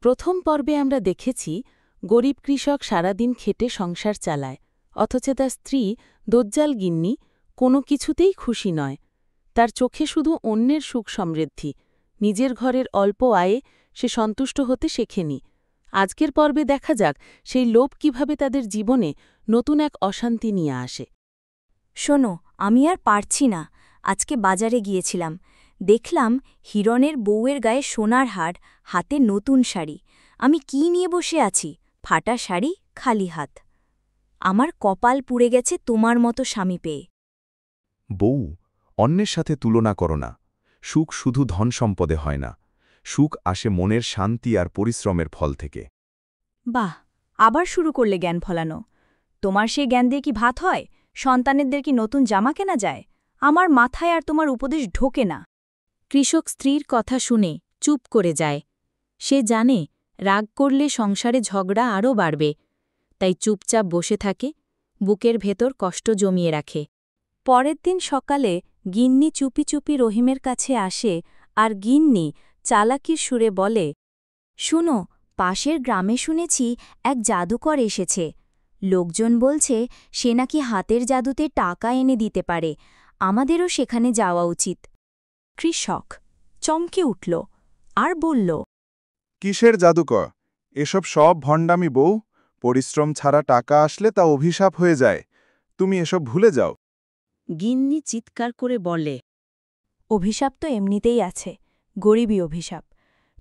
প্রথম পর্বে আমরা দেখেছি গরিব কৃষক সারাদিন খেটে সংসার চালায়, অথচ তার স্ত্রী দজ্জাল গিন্নি কোনো কিছুতেই খুশি নয়। তার চোখে শুধু অন্যের সুখ সমৃদ্ধি, নিজের ঘরের অল্প আয়ে সে সন্তুষ্ট হতে শেখেনি। আজকের পর্বে দেখা যাক সেই লোভ কিভাবে তাদের জীবনে নতুন এক অশান্তি নিয়ে আসে। শোনো, আমি আর পারছি না। আজকে বাজারে গিয়েছিলাম, দেখলাম হিরণের বউয়ের গায়ে সোনার হার, হাতে নতুন শাড়ি। আমি কি নিয়ে বসে আছি? ফাটা শাড়ি, খালি হাত। আমার কপাল পুড়ে গেছে তোমার মতো স্বামী পেয়ে। বউ, অন্যের সাথে তুলনা করো না। সুখ শুধু ধন সম্পদে হয় না, সুখ আসে মনের শান্তি আর পরিশ্রমের ফল থেকে। বাহ, আবার শুরু করলে জ্ঞান ফলানো। তোমার সেই জ্ঞান দিয়ে কি ভাত হয়? সন্তানেরদের কি নতুন জামা কেনা যায়? আমার মাথায় আর তোমার উপদেশ ঢোকে না। কৃষক স্ত্রীর কথা শুনে চুপ করে যায়। সে জানে রাগ করলে সংসারে ঝগড়া আরও বাড়বে, তাই চুপচাপ বসে থাকে, বুকের ভেতর কষ্ট জমিয়ে রাখে। পরের দিন সকালে গিন্নি চুপি চুপি রহিমের কাছে আসে, আর গিন্নি চালাকির সুরে বলে, শুনো, পাশের গ্রামে শুনেছি এক জাদুকর এসেছে। লোকজন বলছে সে নাকি হাতের জাদুতে টাকা এনে দিতে পারে। আমাদেরও সেখানে যাওয়া উচিত। কৃষক চমকে উঠল আর বলল, কিসের জাদুকর? এসব সব ভণ্ডামি বউ। পরিশ্রম ছাড়া টাকা আসলে তা অভিশাপ হয়ে যায়। তুমি এসব ভুলে যাও। গিন্নি চিৎকার করে বলে, অভিশাপ তো এমনিতেই আছে, গরিবী অভিশাপ।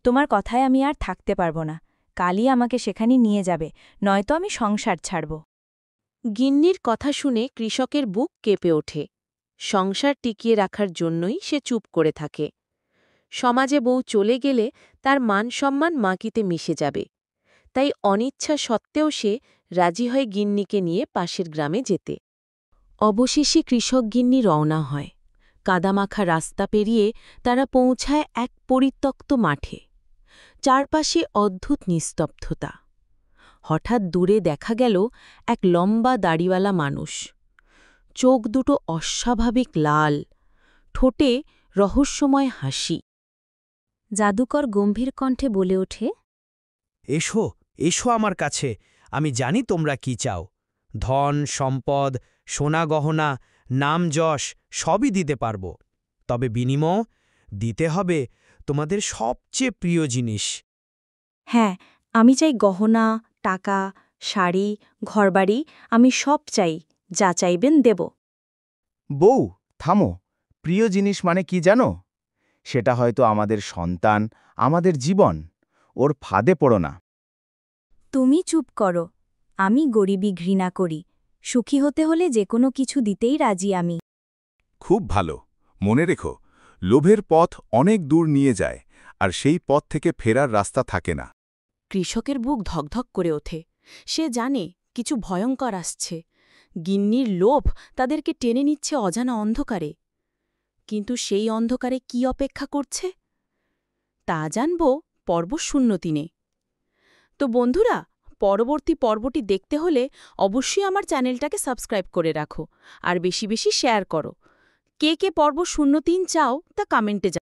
তোমার কথায় আমি আর থাকতে পারব না। কালই আমাকে সেখানে নিয়ে যাবে, নয়তো আমি সংসার ছাড়ব। গিন্নির কথা শুনে কৃষকের বুক কেঁপে ওঠে। সংসার টিকিয়ে রাখার জন্যই সে চুপ করে থাকে। সমাজে বউ চলে গেলে তার মান সম্মান মাটিতে মিশে যাবে, তাই অনিচ্ছা সত্ত্বেও সে রাজি হয় গিন্নিকে নিয়ে পাশের গ্রামে যেতে। অবশেষে কৃষক গিন্নি রওনা হয়। কাদামাখা রাস্তা পেরিয়ে তারা পৌঁছায় এক পরিত্যক্ত মাঠে। চারপাশে অদ্ভুত নিস্তব্ধতা। হঠাৎ দূরে দেখা গেল এক লম্বা দাড়িওয়ালা মানুষ। চোখ দুটো অস্বাভাবিক লাল, ঠোঁটে রহস্যময় হাসি। জাদুকর গম্ভীর কণ্ঠে বলে ওঠে, এসো, এসো আমার কাছে। আমি জানি তোমরা কি চাও। ধন, সম্পদ, সোনা গহনা, নাম যশ সবই দিতে পারব। তবে বিনিময় দিতে হবে তোমাদের সবচেয়ে প্রিয় জিনিস। হ্যাঁ, আমি চাই গহনা, টাকা, শাড়ি, ঘরবাড়ি। আমি সব চাই, যা চাইবেন দেব। বউ, থামো। প্রিয় জিনিস মানে কি জানো? সেটা হয়তো আমাদের সন্তান, আমাদের জীবন। ওর ফাঁদে পড়ো না। তুমি চুপ করো। আমি গরিবী ঘৃণা করি। সুখী হতে হলে যে কোনো কিছু দিতেই রাজি আমি। খুব ভালো। মনে রেখো, লোভের পথ অনেক দূর নিয়ে যায়, আর সেই পথ থেকে ফেরার রাস্তা থাকে না। কৃষকের বুক ধকধক করে ওঠে। সে জানে কিছু ভয়ঙ্কর আসছে। গিন্নির লোভ তাদেরকে টেনে নিচ্ছে অজানা অন্ধকারে। কিন্তু সেই অন্ধকারে কি অপেক্ষা করছে তা জানব পর্ব ০৩-এ। তো বন্ধুরা, পরবর্তী পর্বটি দেখতে হলে অবশ্যই আমার চ্যানেলটাকে সাবস্ক্রাইব করে রাখো আর বেশি বেশি শেয়ার করো। কে কে পর্ব ০৩ চাও তা কমেন্টে